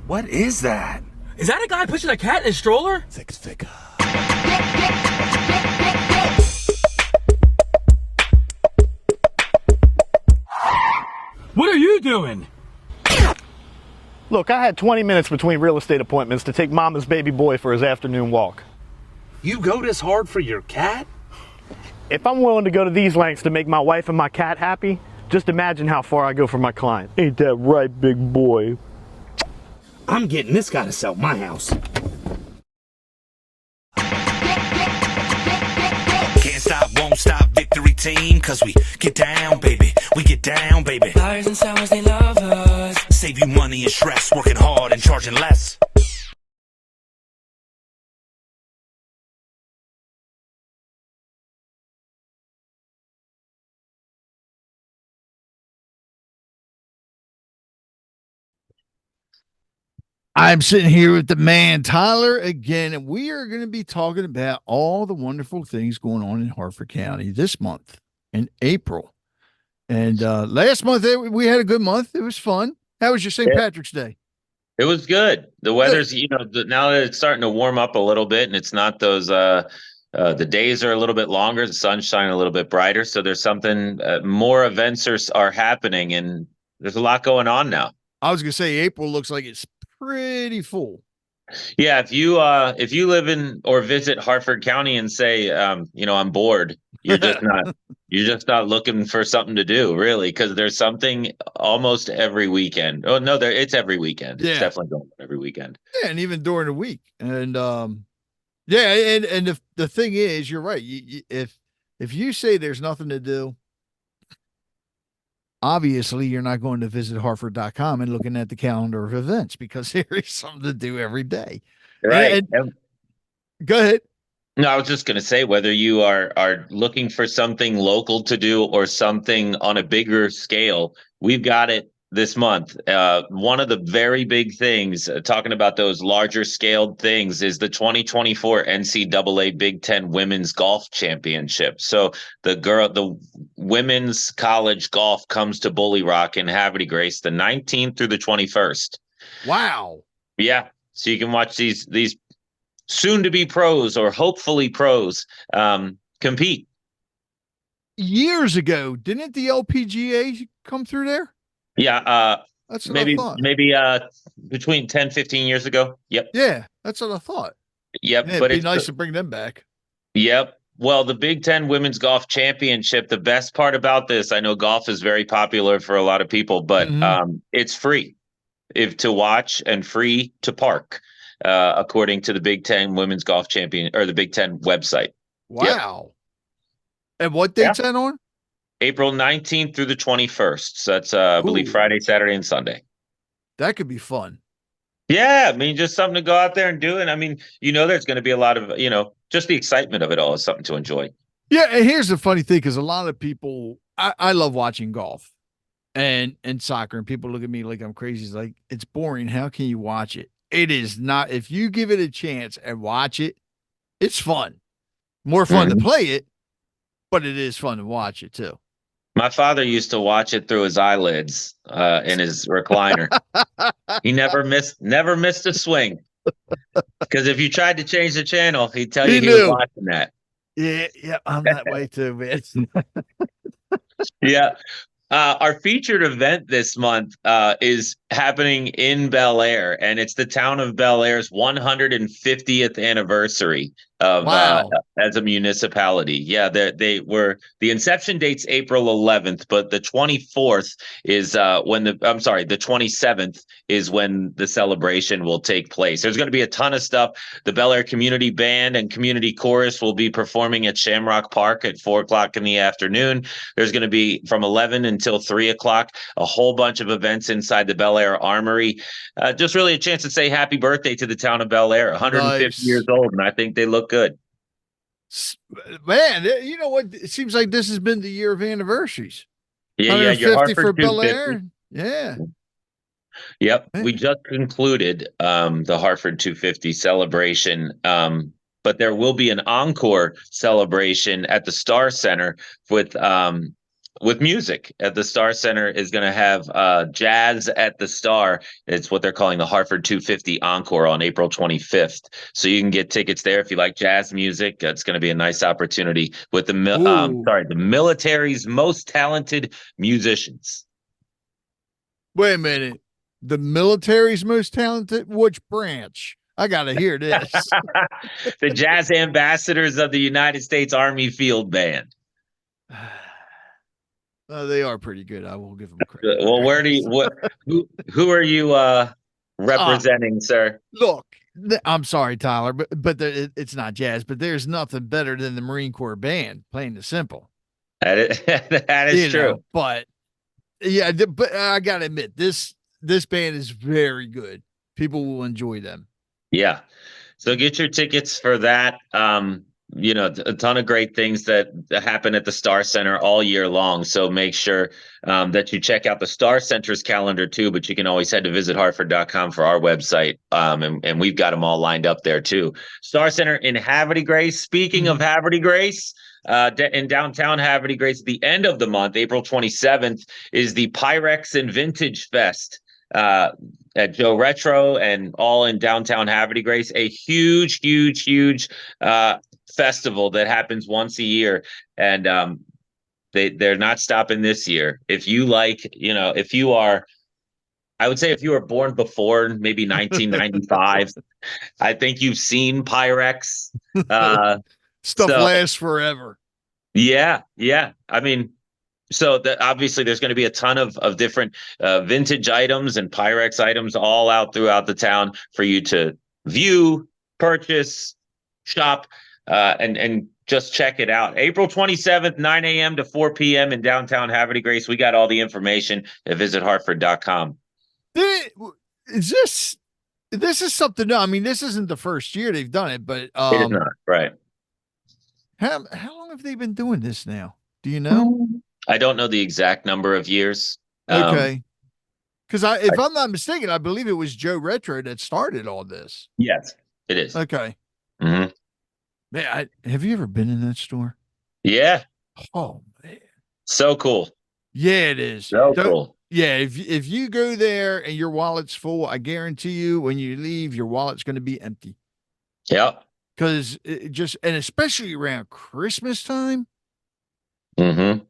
What is that? Is that a guy pushing a cat in his stroller? Six figure. What are you doing? Look, I had 20 minutes between real estate appointments to take Mama's baby boy for his afternoon walk. You go this hard for your cat? If I'm willing to go to these lengths to make my wife and my cat happy, just imagine how far I go for my client. Ain't that right, big boy? I'm getting this guy to sell my house. Can't stop, won't stop, victory team, cause we get down, baby. We get down, baby. Liars and sours, they love us. Save you money and stress, working hard and charging less. I'm sitting here with the man, Tyler, again, and we are going to be talking about all the wonderful things going on in Harford County this month in April. And last month, we had a good month. It was fun. How was your St. Patrick's Day? It was good. The weather's, now that it's starting to warm up a little bit and it's not those, the days are a little bit longer, the sun's shining a little bit brighter. So there's something, more events are happening and there's a lot going on now. I was going to say April looks like it's pretty full. Yeah. If you live in or visit Harford County and say, I'm bored, you're just not looking for something to do, really, because there's something almost every weekend. Oh no, it's every weekend. Yeah. It's definitely going on every weekend. Yeah, and even during the week. And and the thing is, you're right. If you say there's nothing to do, obviously you're not going to visit harford.com and looking at the calendar of events, because there is something to do every day. Right. Go ahead. No, I was just going to say, whether you are looking for something local to do or something on a bigger scale, we've got it this month. One of the very big things, talking about those larger scaled things, is the 2024 NCAA Big Ten Women's Golf Championship. So the women's college golf comes to Bully Rock in Havre de Grace the 19th through the 21st. Wow. Yeah. So you can watch these soon to be pros or hopefully pros compete. Years ago, didn't the LPGA come through there? Yeah. That's what maybe I thought. Between 10, 15 years ago. Yep. Yeah, that's what I thought. Yep. Yeah, but it'd be nice to bring them back. Yep. Well, the Big Ten Women's Golf Championship, the best part about this, I know golf is very popular for a lot of people, but it's free to watch and free to park, according to the Big Ten Women's Golf Champion or the Big Ten website. Wow. Yep. And what date's that on? April 19th through the 21st. So that's, I believe, Friday, Saturday, and Sunday. That could be fun. Yeah. I mean, just something to go out there and do. And I mean, there's going to be a lot of, just the excitement of it all is something to enjoy. Yeah. And here's the funny thing, because a lot of people, I love watching golf and soccer, and people look at me like I'm crazy. It's like, it's boring. How can you watch it? It is not. If you give it a chance and watch it, it's fun. More fun to play it, but it is fun to watch it too. My father used to watch it through his eyelids in his recliner. He never missed a swing. Because if you tried to change the channel, he'd tell you he was watching that. Yeah, I'm that way too, man. Yeah. Our featured event this month is happening in Bel Air, and it's the town of Bel Air's 150th anniversary of as a municipality. Yeah, the inception date's April 11th, but the 24th is the 27th is when the celebration will take place. There's going to be a ton of stuff. The Bel Air Community Band and Community Chorus will be performing at Shamrock Park at 4:00 in the afternoon. There's going to be from 11 until 3:00 a whole bunch of events inside the Bel Air Armory. Just really a chance to say happy birthday to the town of Bel Air, 150 years old, and I think they look good. Man, you know what? It seems like this has been the year of anniversaries. Yeah, your Harford for Bel 250. Air. Yeah. Yep, Man. we just concluded the Harford 250 celebration, but there will be an encore celebration at the Star Center with with music at the Star Center is going to have Jazz at the Star. It's what they're calling the Harford 250 Encore on April 25th. So you can get tickets there if you like jazz music. It's going to be a nice opportunity with the Ooh. the military's most talented musicians. Wait a minute. The military's most talented? Which branch? I got to hear this. The Jazz Ambassadors of the United States Army Field Band. They are pretty good. I will give them credit. Well, who are you representing, sir? Look, I'm sorry, Tyler, but it's not jazz, but there's nothing better than the Marine Corps band, plain and simple. That is true. But yeah, but I got to admit, this band is very good. People will enjoy them. Yeah. So get your tickets for that. A ton of great things that happen at the Star Center all year long. So make sure that you check out the Star Center's calendar too, but you can always head to visitharford.com for our website. And we've got them all lined up there too. Star Center in Havre Grace. Speaking of Havre Grace, in downtown Havre Grace, at the end of the month, April 27th, is the Pyrex and Vintage Fest. At Joe Retro and all in downtown Havre Grace, a huge festival that happens once a year, and they're not stopping this year. If you like, if you are, I would say if you were born before maybe 1995, I think you've seen Pyrex. Stuff lasts forever. Yeah. I mean. So obviously there's going to be a ton of different vintage items and Pyrex items all out throughout the town for you to view, purchase, shop, and just check it out. April 27th, 9 a.m. to 4 p.m. in downtown Havre Grace. We got all the information at visitharford.com. This is something new. I mean, this isn't the first year they've done it, but it is not, right. How long have they been doing this now? Do you know? I don't know the exact number of years. Okay. Because if I'm not mistaken, I believe it was Joe Retro that started all this. Yes, it is. Okay. Mm-hmm. Man, have you ever been in that store? Yeah. Oh, man. So cool. Yeah, it is. So cool. Yeah, if you go there and your wallet's full, I guarantee you when you leave, your wallet's going to be empty. Yep. Because and especially around Christmas time. Mm-hmm.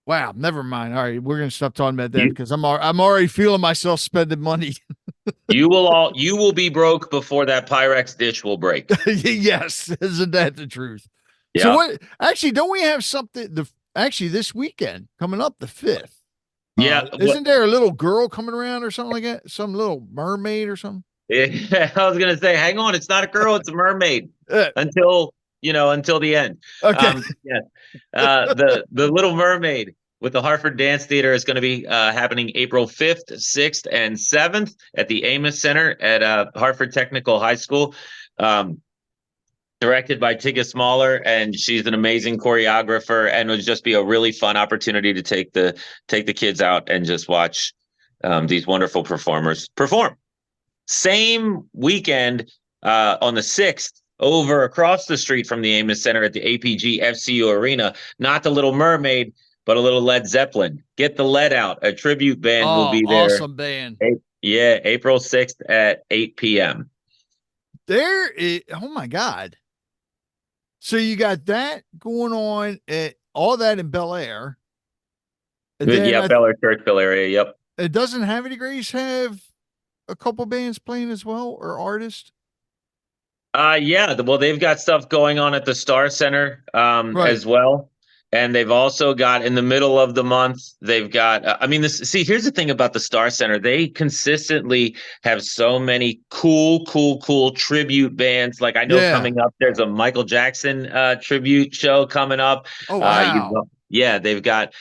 Wow, never mind. All right, we're gonna stop talking about that because I'm already feeling myself spending money. You will be broke before that Pyrex dish will break. Yes, isn't that the truth? Yeah. So what? Actually, don't we have something? This weekend coming up, the 5th. Yeah. Isn't there a little girl coming around or something like that? Some little mermaid or something? Yeah, I was gonna say, hang on, it's not a girl, it's a mermaid. Until the end. Okay. The Little Mermaid with the Harford Dance Theater is going to be happening April 5th, 6th, and 7th at the Amos Center at Harford Technical High School. Directed by Tigga Smaller, and she's an amazing choreographer, and it would just be a really fun opportunity to take the kids out and just watch these wonderful performers perform. Same weekend on the 6th, over across the street from the Amos Center at the APG FCU Arena, not the Little Mermaid, but a little Led Zeppelin. Get the Lead Out. A tribute band will be there. Awesome band. April 6th at 8 p.m. Oh my God. So you got that going on all that in Bel Air. Yeah, Bel Air, Churchville area. Yep. It doesn't have any Grace have a couple bands playing as well, or artists? Yeah. Well, they've got stuff going on at the Star Center as well. And they've also got in the middle of the month, they've got, here's the thing about the Star Center. They consistently have so many cool tribute bands. Like I know coming up, there's a Michael Jackson tribute show coming up. Oh, wow. They've got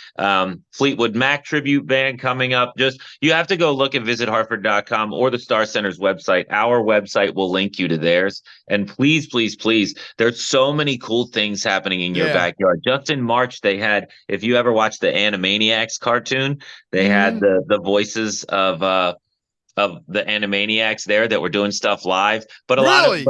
Fleetwood Mac tribute band coming up. Just you have to go look at visitharford.com or the Star Center's website. Our website will link you to theirs. And please, there's so many cool things happening in your backyard. Just in March, they had, if you ever watched the Animaniacs cartoon, they had the voices of the Animaniacs there that were doing stuff live. But a lot of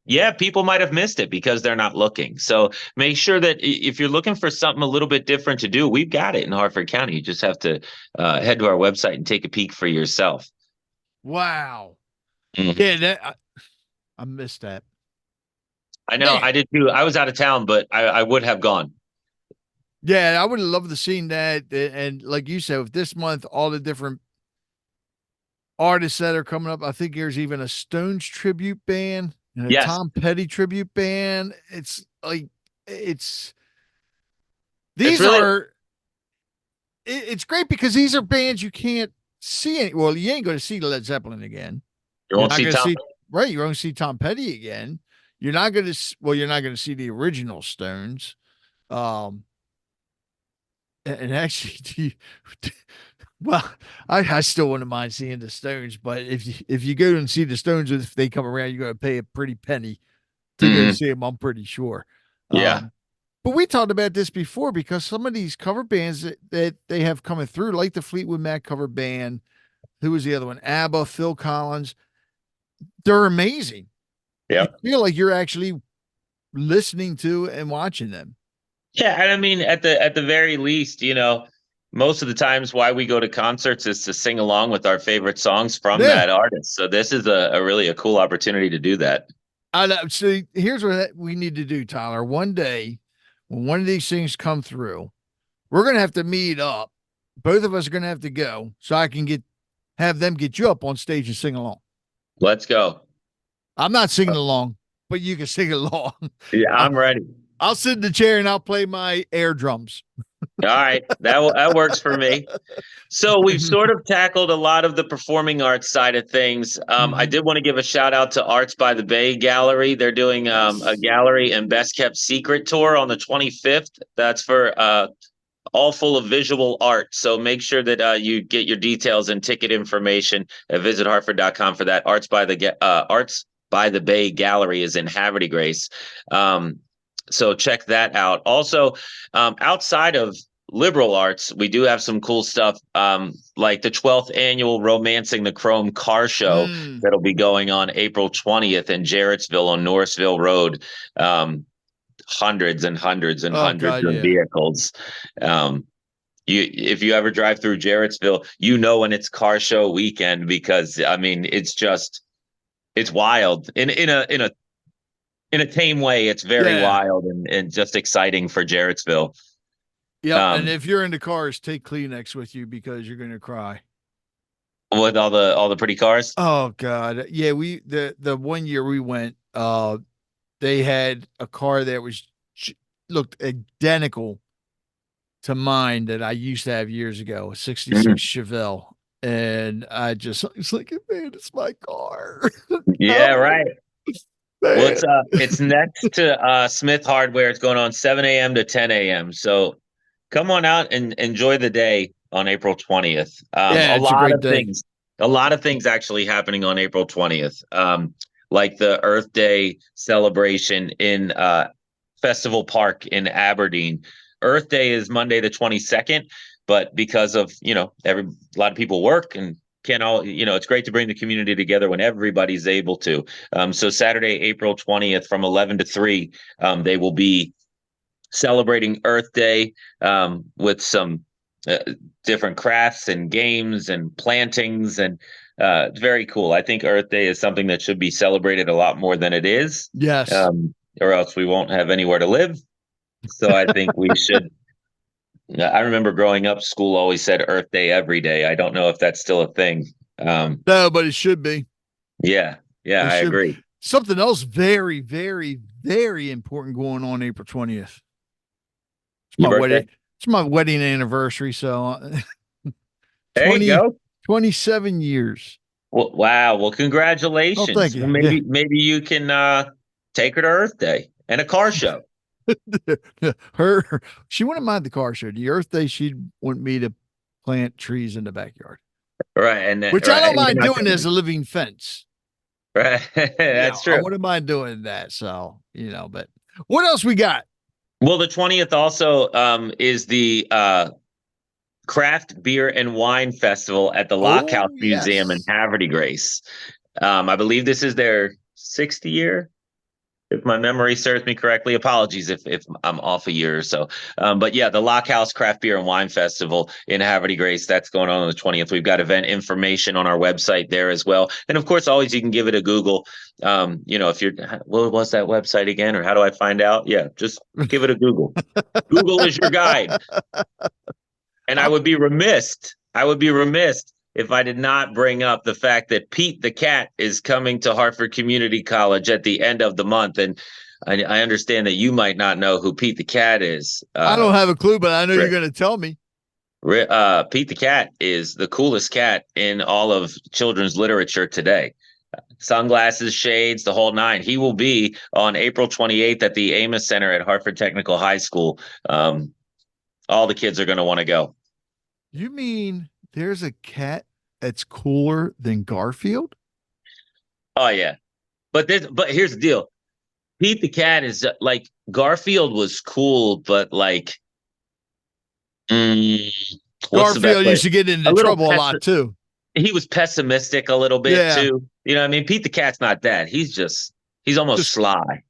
yeah, people might have missed it because they're not looking. So make sure that if you're looking for something a little bit different to do, we've got it in Harford County. You just have to head to our website and take a peek for yourself. Wow. Mhm. Yeah, I missed that. I know, Man. I did too. I was out of town, but I would have gone. Yeah, I would have loved to seen that. And like you said, with this month, all the different artists that are coming up, I think there's even a Stones tribute band and a Yes, Tom Petty tribute band. It's like it's it's these really are it's great because these are bands you can't see any, well, you ain't going to see Led Zeppelin again. you You're won't not see going to Tom. see right, you're going to see Tom Petty again. You're not going to well, you're not going to see the original Stones. Um and actually, well, I still wouldn't mind seeing the Stones, but if you go and see the Stones, if they come around, you're going to pay a pretty penny to go Mhm. see them. I'm pretty sure. Yeah. But we talked about this before because some of these cover bands that they have coming through, like the Fleetwood Mac cover band, who was the other one? ABBA, Phil Collins. They're amazing. You Yep. feel like you're actually listening to and watching them. Yeah, and I mean, at the very least, most of the times why we go to concerts is to sing along with our favorite songs from Yeah. that artist. So this is a really a cool opportunity to do that. I know. So here's what we need to do, Tyler. One day, when one of these things come through, we're gonna have to meet up. Both of us are gonna have to go so I can have them get you up on stage and sing along. Let's go. I'm not singing along, but you can sing along. Yeah, I- I'm ready. I'll sit in the chair and I'll play my air drums. All right, that works for me. So we've sort of tackled a lot of the performing arts side of things. I Mhm. did want to give a shout out to Arts by the Bay Gallery. They're doing a Yes. gallery and best kept secret tour on the 25th. That's for all full of visual art. So make sure that you get your details and ticket information at visitharford.com for that. Arts by the Bay Gallery is in Haverty Grace. So check that out. Also, outside of liberal arts, we do have some cool stuff, like the 12th annual Romancing the Chrome car show Mm. that'll be going on April 20th in Jarrettsville on Norrisville Road. Hundreds and hundreds and Oh hundreds God, of yeah. vehicles. Um, if you ever drive through Jarrettsville, when it's car show weekend, because I mean it's wild in a tame way. It's very Yeah. wild and just exciting for Jarrettsville. Yep. And Um, if you're in the cars, take Kleenex with you because you're gonna cry. with all the pretty cars. Oh God. Yeah, the one year we went, they had a car that looked identical to mine that I used to have years ago, a 66 Mhm. Chevelle. And it's like, man, it's my car. Yeah, No, right. Well, man. it's next to Smith Hardware. It's going on 7 a.m. to 10 a.m. So come on out and enjoy the day on April 20th. Yeah, it's a great day. A lot of things actually happening on April 20th. Like the Earth Day celebration in Festival Park in Aberdeen. Earth Day is Monday the 22nd, but because of, a lot of people work and can't all, it's great to bring the community together when everybody's able to. So Saturday, April 20th from 11 to 3, they will be celebrating Earth Day with some uh, different crafts and games and plantings, and it's very cool. I think Earth Day is something that should be celebrated a lot more than it is, Yes. or else we won't have anywhere to live. So I think we should. I remember growing up, school always said Earth Day every day. I don't know if that's still a thing. No, but it should be. Yeah, yeah, It I should be. agree. Something else very, very, very important going on April 20th. It's Your my birthday? wedding. It's my wedding anniversary. So There you 20, go. 27 years. Well, wow. Well, Oh, thank congratulations. you. Well, Yeah. maybe you can take her to Earth Day and a car show. She wouldn't mind the car show. The Earth Day, she'd want me to plant trees in the backyard, Right, and which I right, don't and you're mind not doing as a living fence. right. Yeah, That's I true. wouldn't mind doing that. So, but what else we got? Well, the 20th also is the Craft Beer and Wine Festival at the Lockhouse Oh, Museum in yes. Haverty Grace. I believe this is their 60th year. if my memory serves me correctly. Apologies if I'm off a year or so. But yeah, the Lockhouse Craft Beer and Wine Festival in Haverty Grace, that's going on the 20th. We've got event information on our website there as well. And of course, always you can give it a Google. If you're, what was that website again, or how do I find out? Yeah, just give it a Google. Google is your guide. And I would be remiss if I did not bring up the fact that Pete the cat is coming to Harford Community College at the end of the month. And I understand that you might not know who Pete the cat is. I don't have a clue, but I know Rick. you're going to tell me. Pete the cat is the coolest cat in all of children's literature today. Sunglasses, shades, the whole nine. He will be on April 28th at the Amos Center at Harford Technical High School. All the kids are going to want to go. You mean there's a cat that's cooler than Garfield? Oh yeah, but here's the deal. Pete the cat is like Garfield was cool, but like Garfield used to get into trouble a lot too. He was pessimistic a little bit too. You know what I mean? Pete the cat's not that. He's almost sly.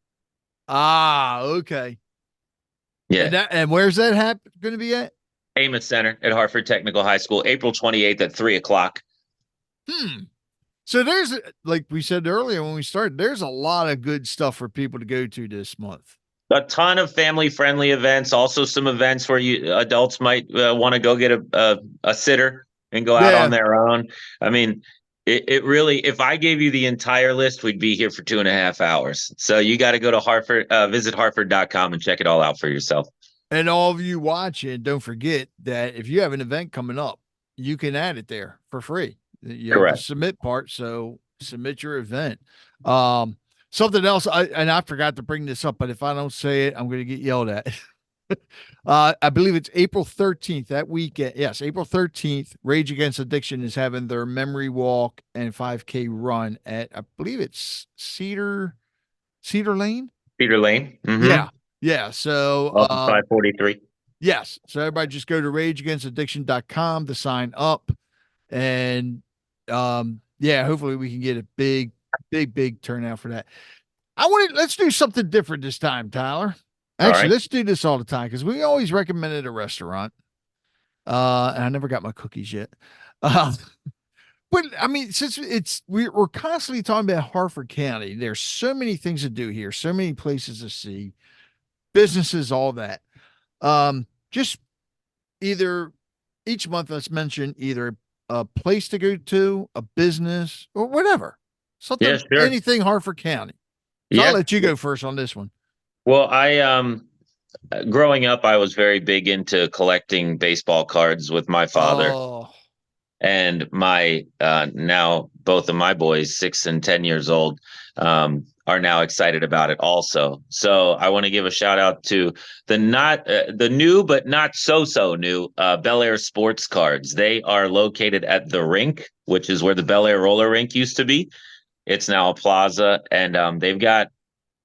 Ah, okay. Yeah. And where's that going to be at? Amos Center at Harford Technical High School, April 28th at 3:00. So there's, like we said earlier when we started, there's a lot of good stuff for people to go to this month. A ton of family-friendly events. Also, some events where adults might want to go get a sitter and go out on their own. I mean, it really, if I gave you the entire list, we'd be here for 2.5 hours. So you got to go to Harford, visit harford.com and check it all out for yourself. And all of you watching, don't forget that if you have an event coming up, you can add it there for free. You have the submit part, so submit your event. Something else, I forgot to bring this up, but if I don't say it, I'm going to get yelled at. I believe it's April 13th, that weekend. Yes, April 13th, Rage Against Addiction is having their memory walk and 5K run at, I believe it's Cedar Lane? Cedar Lane. Mm-hmm. Yeah. Yeah. So 543. Yes. So everybody just go to rageagainstaddiction.com to sign up. And hopefully we can get a big turnout for that. Let's do something different this time, Tyler. Actually, let's do this all the time because we always recommended a restaurant. And I never got my cookies yet. But I mean, since we're constantly talking about Harford County, there's so many things to do here, so many places to see, businesses, all that. Just either each month, let's mention either a place to go to, a business, or whatever. Something, anything Harford County. So I'll let you go first on this one. Well, growing up, I was very big into collecting baseball cards with my father. Oh. And my now both of my boys, 6 and 10 years old, are now excited about it also. So I want to give a shout out to the new but not so new Bel Air Sports Cards. They are located at the rink, which is where the Bel Air roller rink used to be. It's now a plaza, and they've got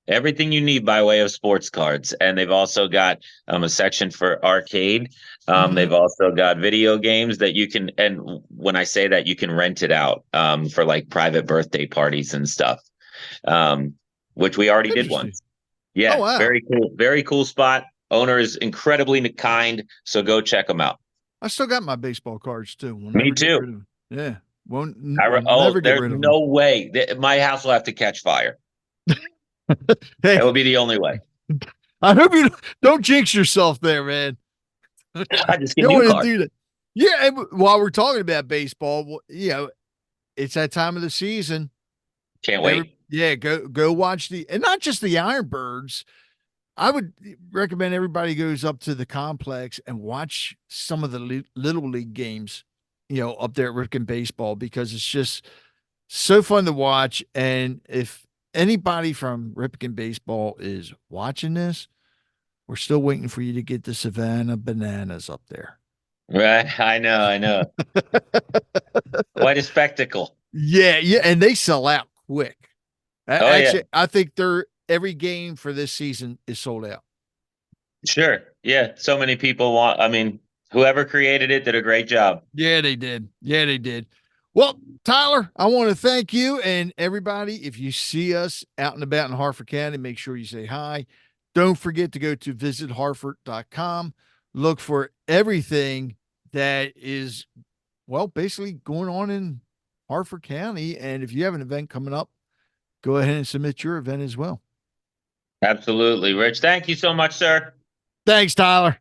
everything you need by way of sports cards. And they've also got a section for arcade. They've also got video games that you can, and when I say that, you can rent it out for like private birthday parties and stuff, which we already did once. Yeah. Oh, wow. Very cool spot. Owner is incredibly kind. So go check them out. I still got my baseball cards too. Me too. Yeah. There's no way my house will have to catch fire. That will be the only way. I hope you don't jinx yourself there, man. I just get new cards. Do that. Yeah, and while we're talking about baseball, it's that time of the season. Can't wait. Go watch and not just the Ironbirds. I would recommend everybody goes up to the complex and watch some of the Little League games, up there at Ripken Baseball, because it's just so fun to watch. And if anybody from Ripken Baseball is watching this, we're still waiting for you to get the Savannah Bananas up there. Right. I know. Quite a spectacle. Yeah. And they sell out quick. I think every game for this season is sold out. Sure. Yeah. So many people whoever created it did a great job. Yeah, they did. Well, Tyler, I want to thank you and everybody. If you see us out and about in Harford County, make sure you say hi. Don't forget to go to visitharford.com. Look for everything that is, well, basically going on in Harford County. And if you have an event coming up, go ahead and submit your event as well. Absolutely, Rich. Thank you so much, sir. Thanks, Tyler.